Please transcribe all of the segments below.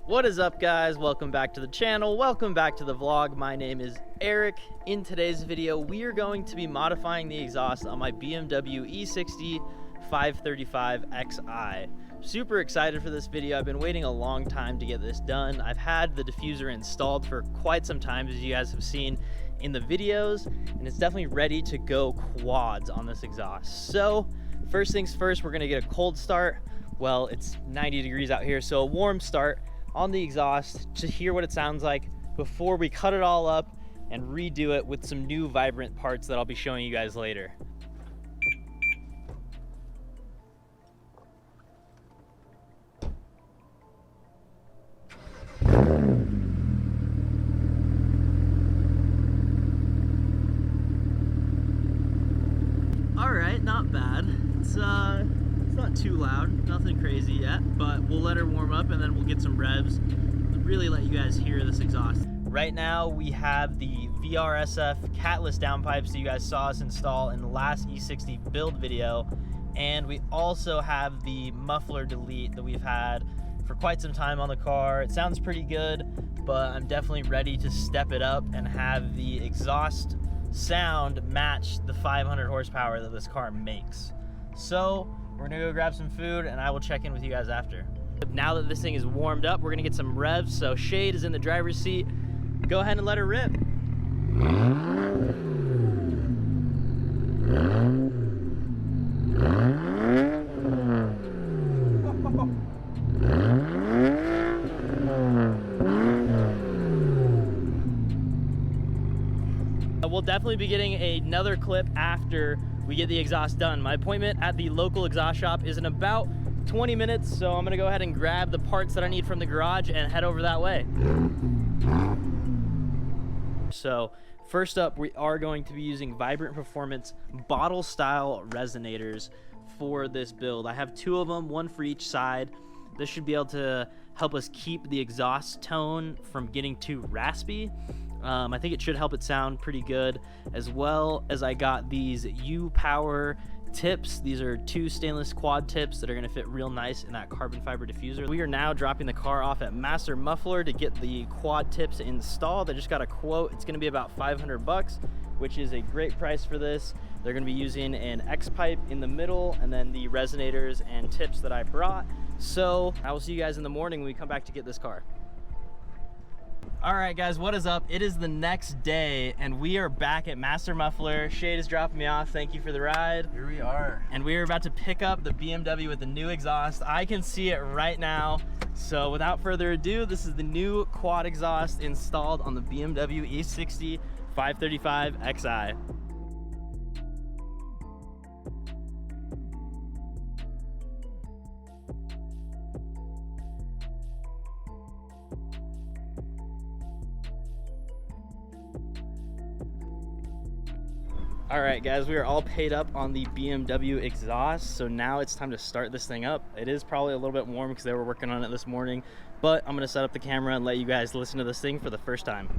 What is up, guys? Welcome back to the channel. Welcome back to the vlog. My name is Eric. In today's video, we are going to be modifying the exhaust on my BMW E60 535XI. Super excited for this video. I've been waiting a long time to get this done. I've had the diffuser installed for quite some time, as you guys have seen in the videos, and it's definitely ready to go quads on this exhaust. So first things first, we're gonna get a cold start. Well, it's 90 degrees out here, so a warm start on the exhaust to hear what it sounds like before we cut it all up and redo it with some new vibrant parts that I'll be showing you guys later. All right, not bad. It's not too loud, nothing crazy yet, but we'll let her warm up and then we'll get some revs and really let you guys hear this exhaust. Right now we have the VRSF catless downpipes that you guys saw us install in the last E60 build video, and we also have the muffler delete that we've had for quite some time on the car. It sounds pretty good, but I'm definitely ready to step it up and have the exhaust sound match the 500 horsepower that this car makes. So we're gonna go grab some food and I will check in with you guys after. Now that this thing is warmed up, we're gonna get some revs. So Shade is in the driver's seat. Go ahead and let her rip. We'll definitely be getting another clip after we get the exhaust done. My appointment at the local exhaust shop is in about 20 minutes, so I'm gonna go ahead and grab the parts that I need from the garage and head over that way. So first up, we are going to be using Vibrant Performance bottle style resonators for this build. I have two of them, one for each side. This should be able to help us keep the exhaust tone from getting too raspy. I think it should help it sound pretty good, as well as I got these U-Power tips. These are two stainless quad tips that are going to fit real nice in that carbon fiber diffuser. We are now dropping the car off at Master Muffler to get the quad tips installed. I just got a quote. It's going to be about 500 bucks, which is a great price for this. They're going to be using an X pipe in the middle and then the resonators and tips that I brought. So I will see you guys in the morning when we come back to get this car. All right, guys, what is up? It is the next day and we are back at Master Muffler. Shade is dropping me off. Thank you for the ride. Here we are. And we are about to pick up the BMW with the new exhaust. I can see it right now. So without further ado, this is the new quad exhaust installed on the BMW E60 535XI. All right, guys, we are all paid up on the BMW exhaust, so now it's time to start this thing up. It is probably a little bit warm because they were working on it this morning, but I'm gonna set up the camera and let you guys listen to this thing for the first time.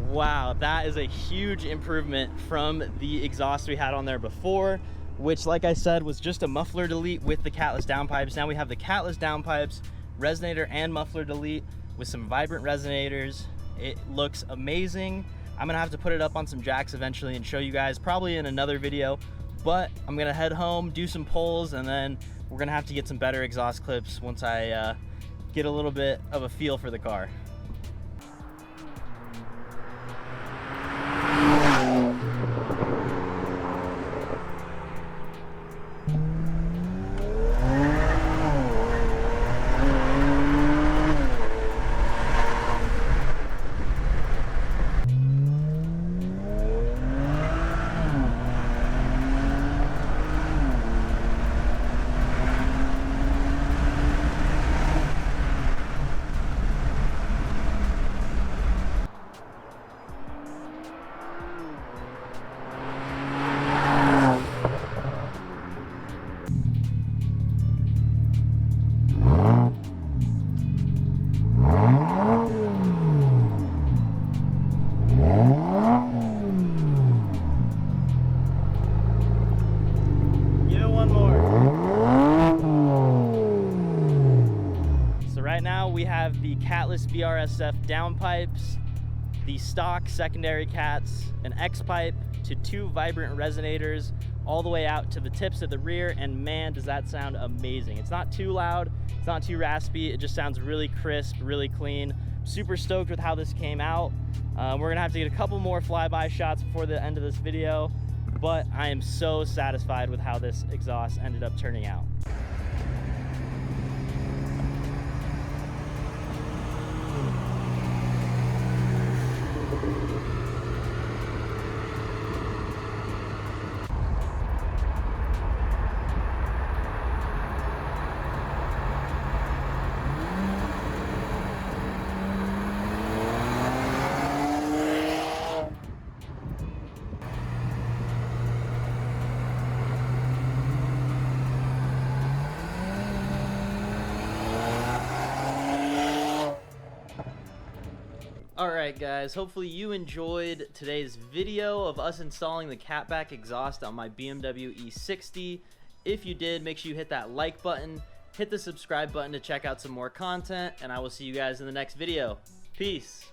Wow, that is a huge improvement from the exhaust we had on there before, which, like I said, was just a muffler delete with the catless downpipes. Now we have the catless downpipes, resonator and muffler delete with some vibrant resonators. It looks amazing. I'm gonna have to put it up on some jacks eventually and show you guys, probably in another video, but I'm gonna head home, do some pulls, and then we're gonna have to get some better exhaust clips once I get a little bit of a feel for the car. we have the catless VRSF downpipes, the stock secondary cats, an X pipe to 2 vibrant resonators all the way out to the tips of the rear, and man, does that sound amazing. It's not too loud, it's not too raspy, it just sounds really crisp, really clean. Super stoked with how this came out. We're gonna have to get a couple more flyby shots before the end of this video, but I am so satisfied with how this exhaust ended up turning out. Alright guys, hopefully you enjoyed today's video of us installing the catback exhaust on my BMW E60. If you did, make sure you hit that like button, hit the subscribe button to check out some more content, and I will see you guys in the next video. Peace!